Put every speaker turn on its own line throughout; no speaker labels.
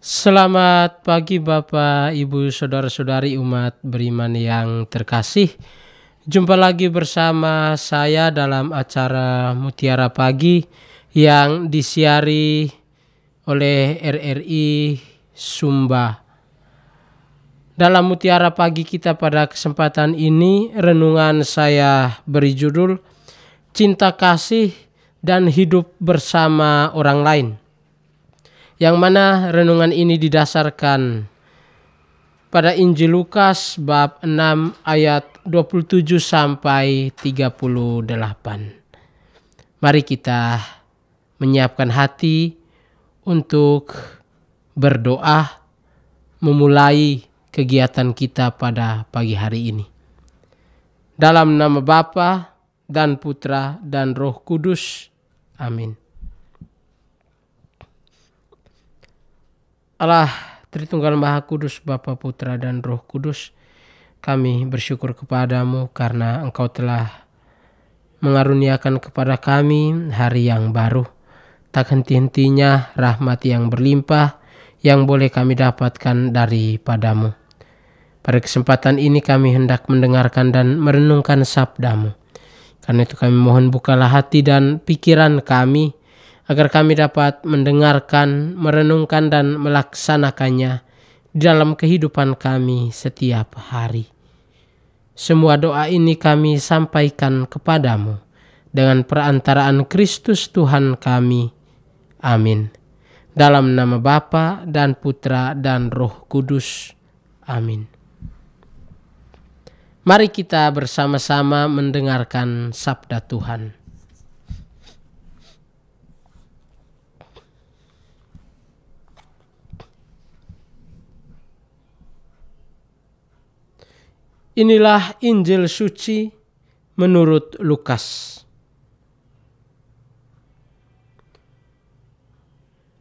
Selamat pagi Bapak, Ibu, Saudara-saudari umat beriman yang terkasih. Jumpa lagi bersama saya dalam acara Mutiara Pagi yang disiari oleh RRI Sumba. Dalam Mutiara Pagi kita pada kesempatan ini, renungan saya beri judul Cinta Kasih dan Hidup Bersama Orang Lain, yang mana renungan ini didasarkan pada Injil Lukas bab 6 ayat 27 sampai 38. Mari kita menyiapkan hati untuk berdoa memulai kegiatan kita pada pagi hari ini. Dalam nama Bapa dan Putra dan Roh Kudus. Amin. Allah Tritunggal Maha Kudus, Bapa, Putra, dan Roh Kudus, kami bersyukur kepadamu karena Engkau telah mengaruniakan kepada kami hari yang baru. Tak henti-hentinya rahmat yang berlimpah yang boleh kami dapatkan daripadamu. Pada kesempatan ini kami hendak mendengarkan dan merenungkan sabdamu. Karena itu kami mohon bukalah hati dan pikiran kami, agar kami dapat mendengarkan, merenungkan, dan melaksanakannya di dalam kehidupan kami setiap hari. Semua doa ini kami sampaikan kepadamu dengan perantaraan Kristus Tuhan kami. Amin. Dalam nama Bapa dan Putra dan Roh Kudus. Amin. Mari kita bersama-sama mendengarkan sabda Tuhan. Inilah Injil suci menurut Lukas.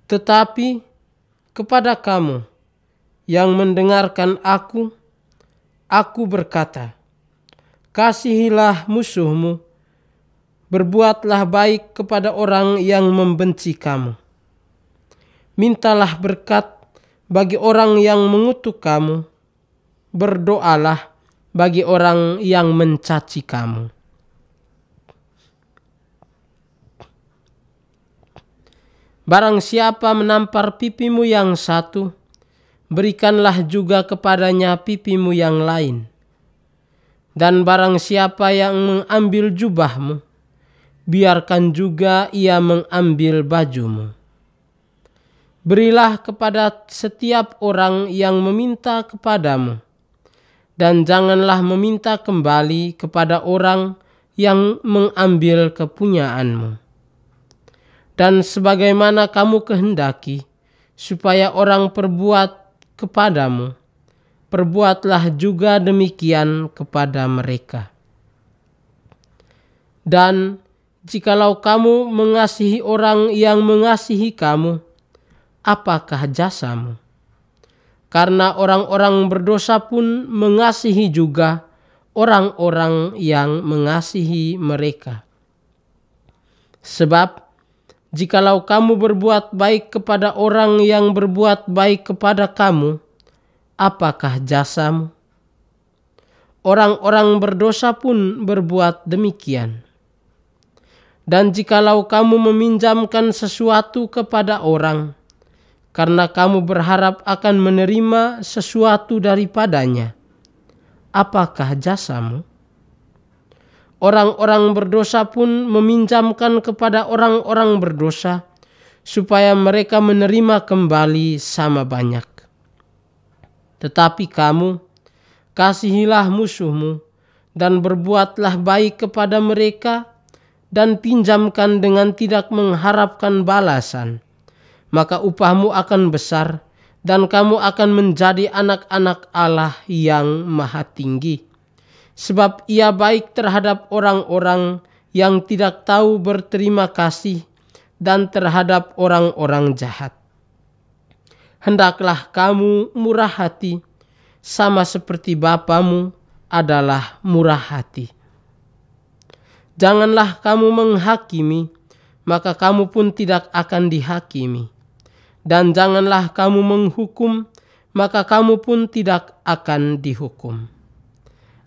Tetapi kepada kamu yang mendengarkan aku berkata, kasihilah musuhmu, berbuatlah baik kepada orang yang membenci kamu. Mintalah berkat bagi orang yang mengutuk kamu, berdoalah bagi orang yang mencaci kamu. Barang siapa menampar pipimu yang satu, berikanlah juga kepadanya pipimu yang lain. Dan barang siapa yang mengambil jubahmu, biarkan juga ia mengambil bajumu. Berilah kepada setiap orang yang meminta kepadamu, dan janganlah meminta kembali kepada orang yang mengambil kepunyaanmu. Dan sebagaimana kamu kehendaki supaya orang perbuat kepadamu, perbuatlah juga demikian kepada mereka. Dan jikalau kamu mengasihi orang yang mengasihi kamu, apakah jasamu? Karena orang-orang berdosa pun mengasihi juga orang-orang yang mengasihi mereka. Sebab jikalau kamu berbuat baik kepada orang yang berbuat baik kepada kamu, apakah jasamu? Orang-orang berdosa pun berbuat demikian. Dan jikalau kamu meminjamkan sesuatu kepada orang, karena kamu berharap akan menerima sesuatu daripadanya, apakah jasamu? Orang-orang berdosa pun meminjamkan kepada orang-orang berdosa, supaya mereka menerima kembali sama banyak. Tetapi kamu, kasihilah musuhmu, dan berbuatlah baik kepada mereka, dan pinjamkan dengan tidak mengharapkan balasan. Maka upahmu akan besar, dan kamu akan menjadi anak-anak Allah yang Maha Tinggi. Sebab ia baik terhadap orang-orang yang tidak tahu berterima kasih, dan terhadap orang-orang jahat. Hendaklah kamu murah hati, sama seperti Bapamu adalah murah hati. Janganlah kamu menghakimi, maka kamu pun tidak akan dihakimi. dan janganlah kamu menghukum, maka kamu pun tidak akan dihukum.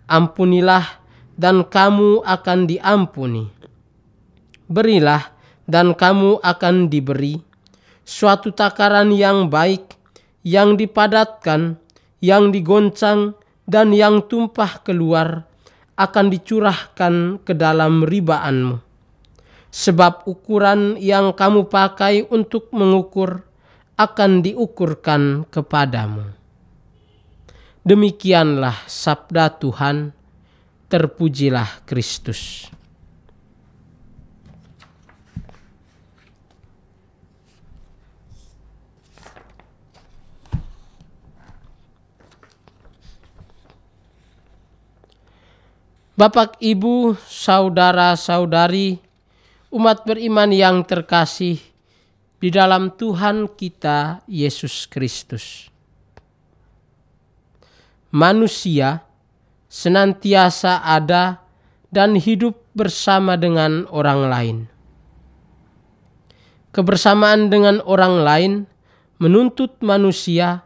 Ampunilah dan kamu akan diampuni. Berilah dan kamu akan diberi. Suatu takaran yang baik, yang dipadatkan, yang digoncang, dan yang tumpah keluar akan dicurahkan ke dalam ribaanmu. Sebab ukuran yang kamu pakai untuk mengukur akan diukurkan kepadamu. Demikianlah sabda Tuhan. Terpujilah Kristus. Bapak, Ibu, saudara-saudari, umat beriman yang terkasih di dalam Tuhan kita Yesus Kristus. Manusia senantiasa ada dan hidup bersama dengan orang lain. Kebersamaan dengan orang lain menuntut manusia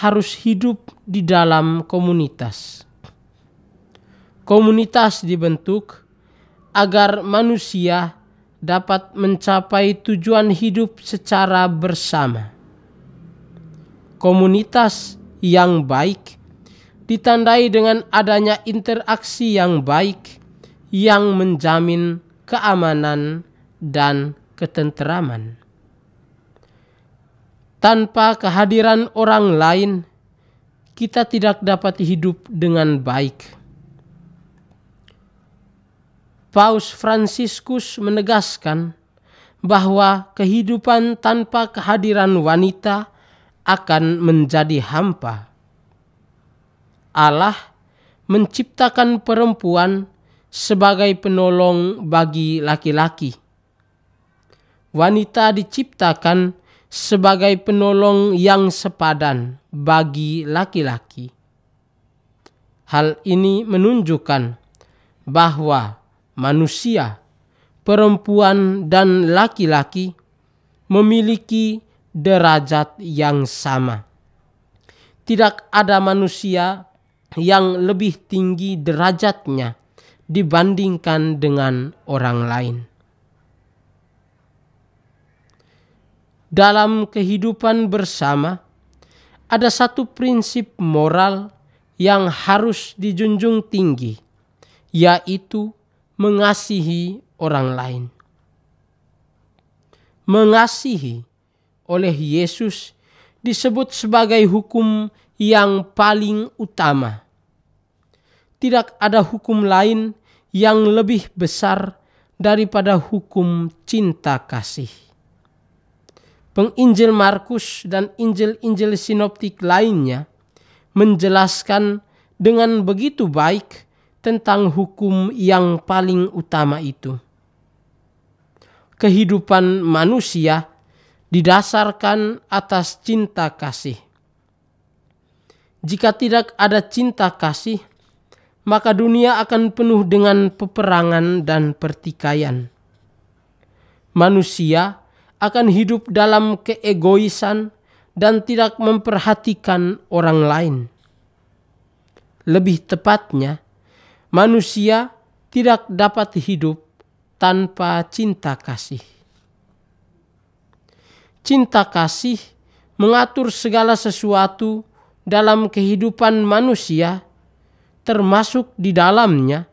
harus hidup di dalam komunitas. Komunitas dibentuk agar manusia dapat mencapai tujuan hidup secara bersama. Komunitas yang baik ditandai dengan adanya interaksi yang baik yang menjamin keamanan dan ketenteraman. Tanpa kehadiran orang lain, kita tidak dapat hidup dengan baik. Paus Fransiskus menegaskan bahwa kehidupan tanpa kehadiran wanita akan menjadi hampa. Allah menciptakan perempuan sebagai penolong bagi laki-laki. Wanita diciptakan sebagai penolong yang sepadan bagi laki-laki. Hal ini menunjukkan bahwa manusia, perempuan, dan laki-laki memiliki derajat yang sama. Tidak ada manusia yang lebih tinggi derajatnya dibandingkan dengan orang lain. Dalam kehidupan bersama, ada satu prinsip moral yang harus dijunjung tinggi, yaitu mengasihi orang lain. Mengasihi oleh Yesus disebut sebagai hukum yang paling utama. Tidak ada hukum lain yang lebih besar daripada hukum cinta kasih. Penginjil Markus dan Injil-Injil sinoptik lainnya menjelaskan dengan begitu baik tentang hukum yang paling utama itu. Kehidupan manusia didasarkan atas cinta kasih. Jika tidak ada cinta kasih, maka dunia akan penuh dengan peperangan dan pertikaian. Manusia akan hidup dalam keegoisan dan tidak memperhatikan orang lain. Lebih tepatnya, manusia tidak dapat hidup tanpa cinta kasih. Cinta kasih mengatur segala sesuatu dalam kehidupan manusia, termasuk di dalamnya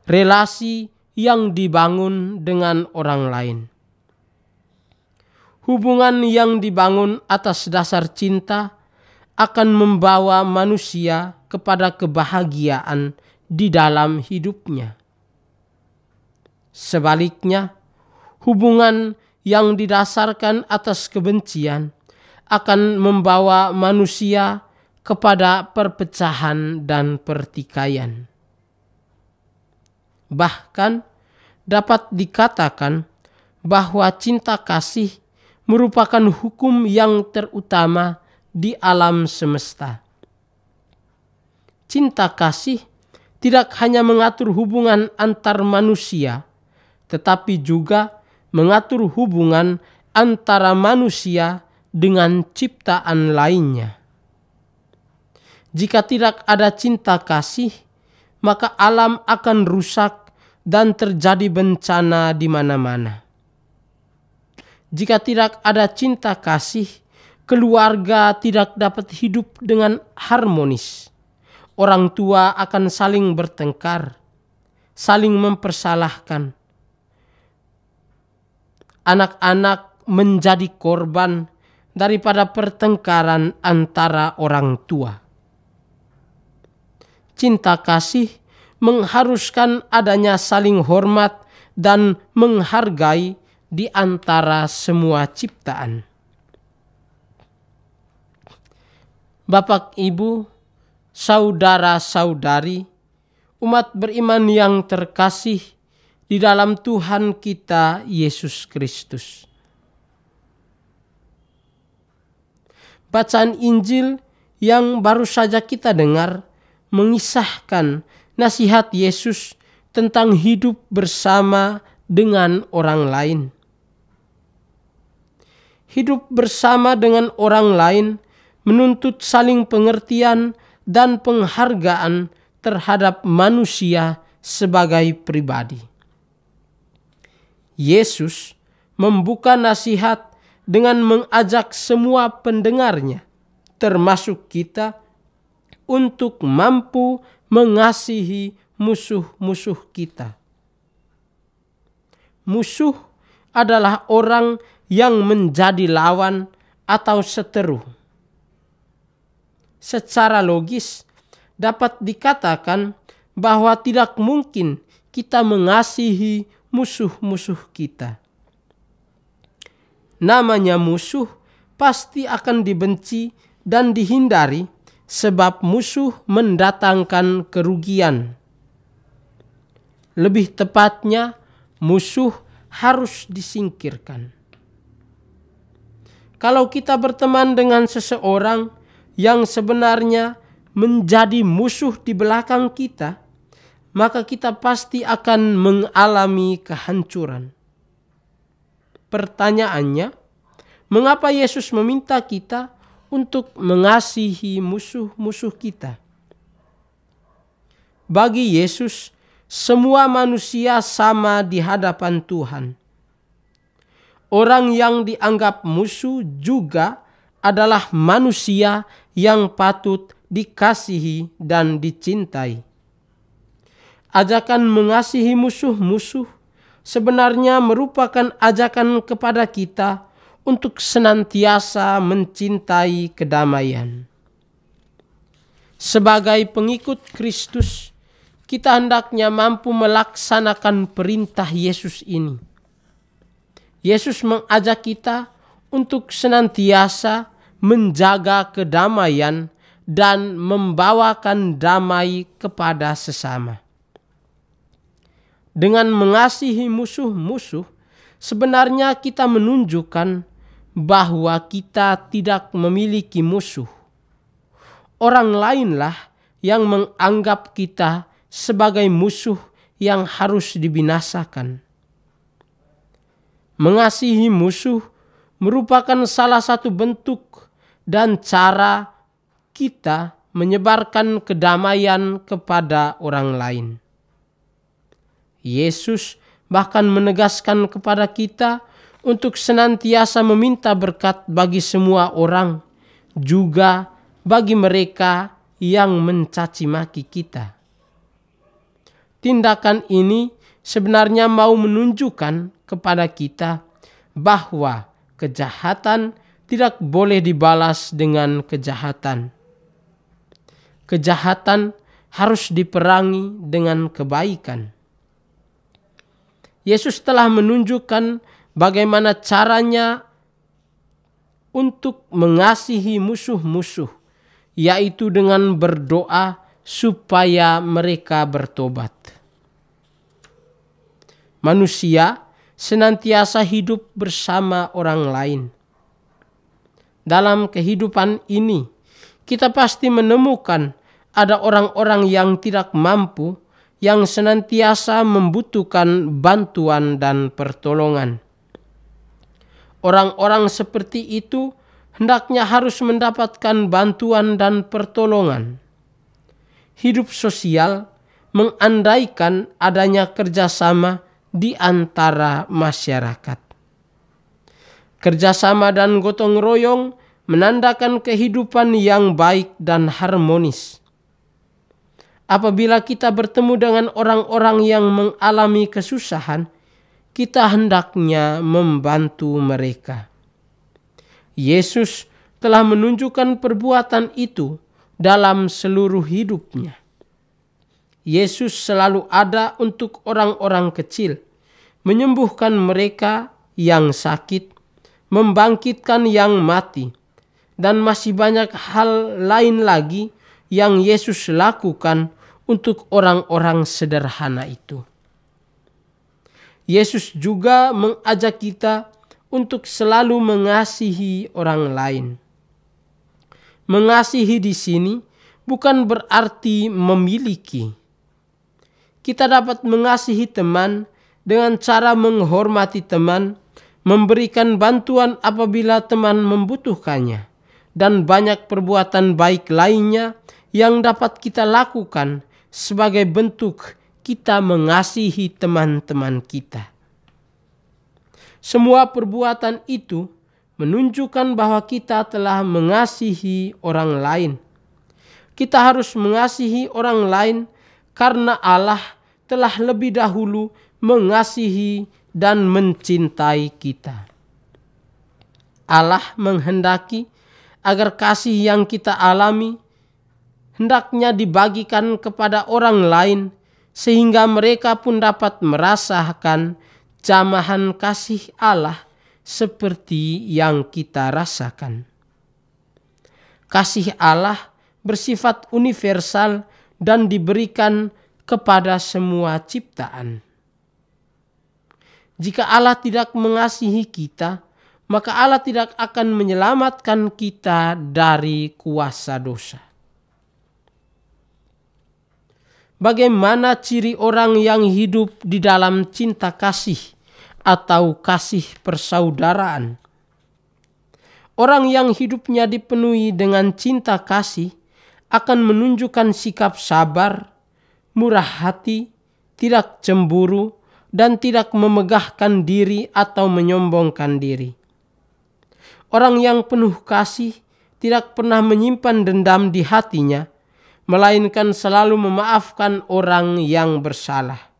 relasi yang dibangun dengan orang lain. Hubungan yang dibangun atas dasar cinta akan membawa manusia kepada kebahagiaan di dalam hidupnya. Sebaliknya, hubungan yang didasarkan atas kebencian akan membawa manusia kepada perpecahan dan pertikaian. Bahkan dapat dikatakan bahwa cinta kasih merupakan hukum yang terutama di alam semesta. Cinta kasih tidak hanya mengatur hubungan antar manusia, tetapi juga mengatur hubungan antara manusia dengan ciptaan lainnya. Jika tidak ada cinta kasih, maka alam akan rusak dan terjadi bencana di mana-mana. Jika tidak ada cinta kasih, keluarga tidak dapat hidup dengan harmonis. Orang tua akan saling bertengkar, saling mempersalahkan. Anak-anak menjadi korban daripada pertengkaran antara orang tua. Cinta kasih mengharuskan adanya saling hormat dan menghargai di antara semua ciptaan. Bapak, Ibu, saudara-saudari, umat beriman yang terkasih di dalam Tuhan kita Yesus Kristus. Bacaan Injil yang baru saja kita dengar mengisahkan nasihat Yesus tentang hidup bersama dengan orang lain. Hidup bersama dengan orang lain menuntut saling pengertian dan penghargaan terhadap manusia sebagai pribadi. Yesus membuka nasihat dengan mengajak semua pendengarnya, termasuk kita, untuk mampu mengasihi musuh-musuh kita. Musuh adalah orang yang menjadi lawan atau seteru. Secara logis dapat dikatakan bahwa tidak mungkin kita mengasihi musuh-musuh kita. Namanya musuh pasti akan dibenci dan dihindari sebab musuh mendatangkan kerugian. Lebih tepatnya, musuh harus disingkirkan. Kalau kita berteman dengan seseorang yang sebenarnya menjadi musuh di belakang kita, maka kita pasti akan mengalami kehancuran. Pertanyaannya, mengapa Yesus meminta kita untuk mengasihi musuh-musuh kita? Bagi Yesus, semua manusia sama di hadapan Tuhan. Orang yang dianggap musuh juga adalah manusia yang patut dikasihi dan dicintai. Ajakan mengasihi musuh-musuh sebenarnya merupakan ajakan kepada kita untuk senantiasa mencintai kedamaian. Sebagai pengikut Kristus, kita hendaknya mampu melaksanakan perintah Yesus ini. Yesus mengajak kita untuk senantiasa menjaga kedamaian dan membawakan damai kepada sesama. Dengan mengasihi musuh-musuh, sebenarnya kita menunjukkan bahwa kita tidak memiliki musuh. Orang lainlah yang menganggap kita sebagai musuh yang harus dibinasakan. Mengasihi musuh merupakan salah satu bentuk dan cara kita menyebarkan kedamaian kepada orang lain. Yesus bahkan menegaskan kepada kita untuk senantiasa meminta berkat bagi semua orang, juga bagi mereka yang mencaci maki kita. Tindakan ini sebenarnya mau menunjukkan kepada kita bahwa kejahatan tidak boleh dibalas dengan kejahatan. Kejahatan harus diperangi dengan kebaikan. Yesus telah menunjukkan bagaimana caranya untuk mengasihi musuh-musuh, yaitu dengan berdoa supaya mereka bertobat. Manusia senantiasa hidup bersama orang lain. Dalam kehidupan ini, kita pasti menemukan ada orang-orang yang tidak mampu, yang senantiasa membutuhkan bantuan dan pertolongan. Orang-orang seperti itu hendaknya harus mendapatkan bantuan dan pertolongan. Hidup sosial mengandaikan adanya kerjasama di antara masyarakat. Kerjasama dan gotong royong menandakan kehidupan yang baik dan harmonis. Apabila kita bertemu dengan orang-orang yang mengalami kesusahan, kita hendaknya membantu mereka. Yesus telah menunjukkan perbuatan itu dalam seluruh hidupnya. Yesus selalu ada untuk orang-orang kecil, menyembuhkan mereka yang sakit, membangkitkan yang mati, dan masih banyak hal lain lagi yang Yesus lakukan untuk orang-orang sederhana itu. Yesus juga mengajak kita untuk selalu mengasihi orang lain. Mengasihi di sini bukan berarti memiliki. Kita dapat mengasihi teman dengan cara menghormati teman, memberikan bantuan apabila teman membutuhkannya, dan banyak perbuatan baik lainnya yang dapat kita lakukan sebagai bentuk kita mengasihi teman-teman kita. Semua perbuatan itu menunjukkan bahwa kita telah mengasihi orang lain. Kita harus mengasihi orang lain karena Allah telah lebih dahulu mengasihi dan mencintai kita. Allah menghendaki agar kasih yang kita alami hendaknya dibagikan kepada orang lain sehingga mereka pun dapat merasakan jamahan kasih Allah seperti yang kita rasakan. Kasih Allah bersifat universal dan diberikan kepada semua ciptaan. Jika Allah tidak mengasihi kita, maka Allah tidak akan menyelamatkan kita dari kuasa dosa. Bagaimana ciri orang yang hidup di dalam cinta kasih atau kasih persaudaraan? Orang yang hidupnya dipenuhi dengan cinta kasih akan menunjukkan sikap sabar, murah hati, tidak cemburu, dan tidak memegahkan diri atau menyombongkan diri. Orang yang penuh kasih tidak pernah menyimpan dendam di hatinya, melainkan selalu memaafkan orang yang bersalah.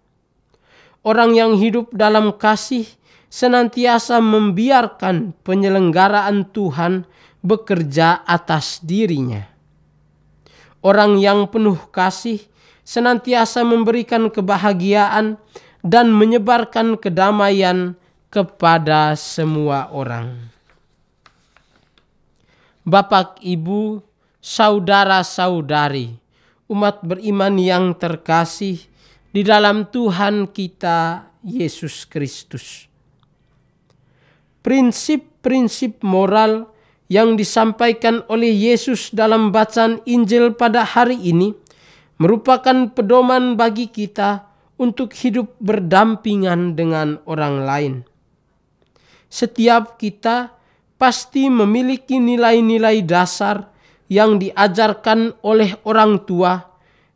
Orang yang hidup dalam kasih senantiasa membiarkan penyelenggaraan Tuhan bekerja atas dirinya. Orang yang penuh kasih senantiasa memberikan kebahagiaan dan menyebarkan kedamaian kepada semua orang. Bapak, Ibu, saudara-saudari, umat beriman yang terkasih di dalam Tuhan kita Yesus Kristus. Prinsip-prinsip moral yang disampaikan oleh Yesus dalam bacaan Injil pada hari ini merupakan pedoman bagi kita untuk hidup berdampingan dengan orang lain. Setiap kita pasti memiliki nilai-nilai dasar yang diajarkan oleh orang tua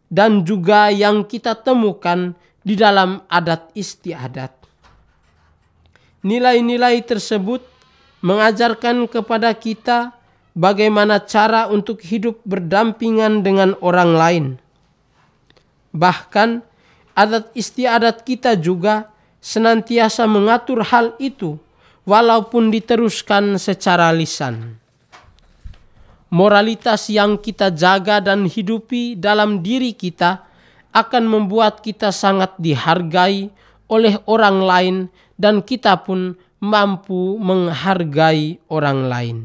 dan juga yang kita temukan di dalam adat istiadat. Nilai-nilai tersebut mengajarkan kepada kita bagaimana cara untuk hidup berdampingan dengan orang lain. Bahkan adat istiadat kita juga senantiasa mengatur hal itu walaupun diteruskan secara lisan. Moralitas yang kita jaga dan hidupi dalam diri kita akan membuat kita sangat dihargai oleh orang lain dan kita pun mampu menghargai orang lain.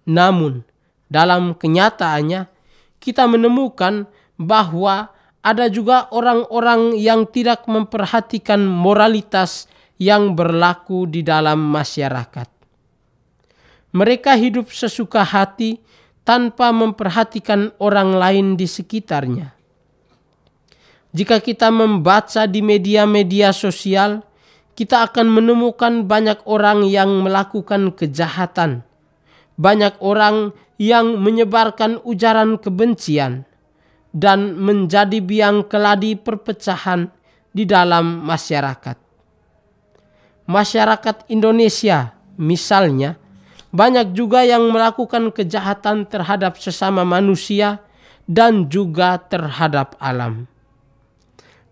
Namun, dalam kenyataannya kita menemukan bahwa ada juga orang-orang yang tidak memperhatikan moralitas yang berlaku di dalam masyarakat. Mereka hidup sesuka hati tanpa memperhatikan orang lain di sekitarnya. Jika kita membaca di media-media sosial, kita akan menemukan banyak orang yang melakukan kejahatan, banyak orang yang menyebarkan ujaran kebencian, dan menjadi biang keladi perpecahan di dalam masyarakat. Masyarakat Indonesia misalnya, banyak juga yang melakukan kejahatan terhadap sesama manusia dan juga terhadap alam.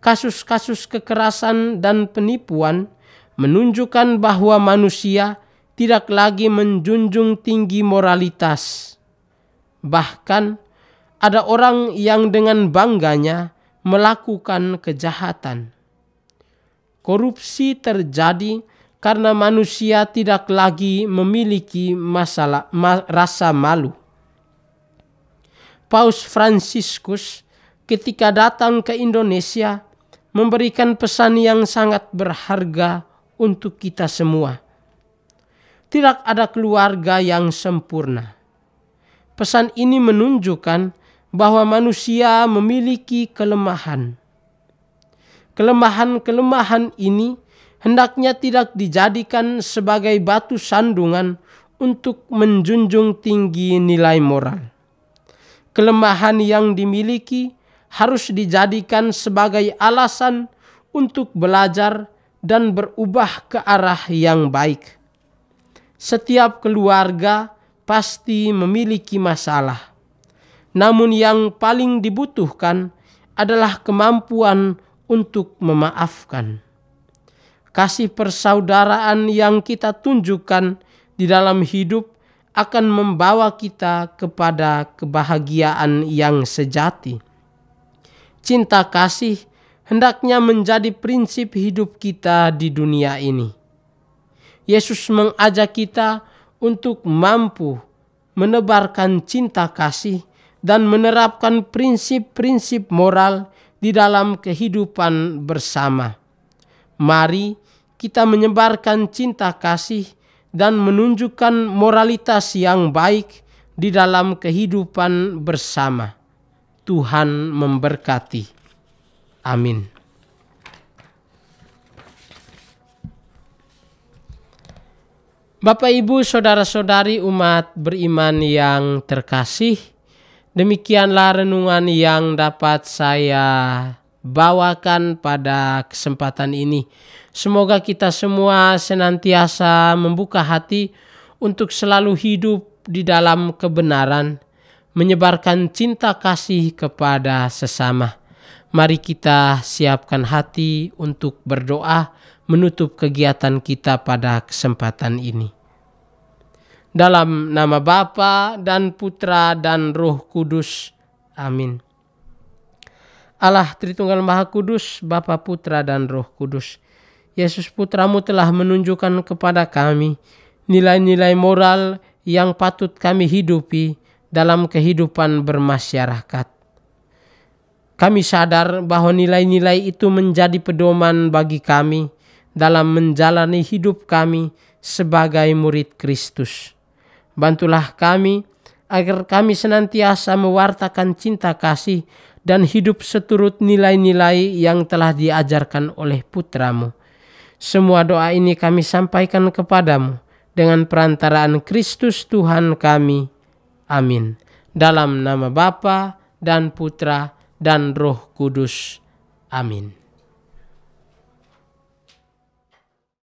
Kasus-kasus kekerasan dan penipuan menunjukkan bahwa manusia tidak lagi menjunjung tinggi moralitas. Bahkan ada orang yang dengan bangganya melakukan kejahatan. Korupsi terjadi karena manusia tidak lagi memiliki rasa malu. Paus Fransiskus ketika datang ke Indonesia memberikan pesan yang sangat berharga untuk kita semua. Tidak ada keluarga yang sempurna. Pesan ini menunjukkan bahwa manusia memiliki kelemahan. Kelemahan-kelemahan ini hendaknya tidak dijadikan sebagai batu sandungan untuk menjunjung tinggi nilai moral. Kelemahan yang dimiliki harus dijadikan sebagai alasan untuk belajar dan berubah ke arah yang baik. Setiap keluarga pasti memiliki masalah. Namun yang paling dibutuhkan adalah kemampuan untuk memaafkan. Kasih persaudaraan yang kita tunjukkan di dalam hidup akan membawa kita kepada kebahagiaan yang sejati. Cinta kasih hendaknya menjadi prinsip hidup kita di dunia ini. Yesus mengajak kita untuk mampu menebarkan cinta kasih dan menerapkan prinsip-prinsip moral di dalam kehidupan bersama. Mari kita menyebarkan cinta kasih dan menunjukkan moralitas yang baik di dalam kehidupan bersama. Tuhan memberkati. Amin. Bapak, Ibu, saudara-saudari umat beriman yang terkasih, demikianlah renungan yang dapat saya bawakan pada kesempatan ini. Semoga kita semua senantiasa membuka hati untuk selalu hidup di dalam kebenaran, menyebarkan cinta kasih kepada sesama. Mari kita siapkan hati untuk berdoa menutup kegiatan kita pada kesempatan ini. Dalam nama Bapa dan Putra dan Roh Kudus. Amin. Allah Tritunggal Maha Kudus, Bapa, Putra dan Roh Kudus. Yesus Putramu telah menunjukkan kepada kami nilai-nilai moral yang patut kami hidupi dalam kehidupan bermasyarakat. Kami sadar bahwa nilai-nilai itu menjadi pedoman bagi kami dalam menjalani hidup kami sebagai murid Kristus. Bantulah kami agar kami senantiasa mewartakan cinta kasih dan hidup seturut nilai-nilai yang telah diajarkan oleh Putramu. Semua doa ini kami sampaikan kepadamu dengan perantaraan Kristus Tuhan kami. Amin. Dalam nama Bapa dan Putra dan Roh Kudus. Amin.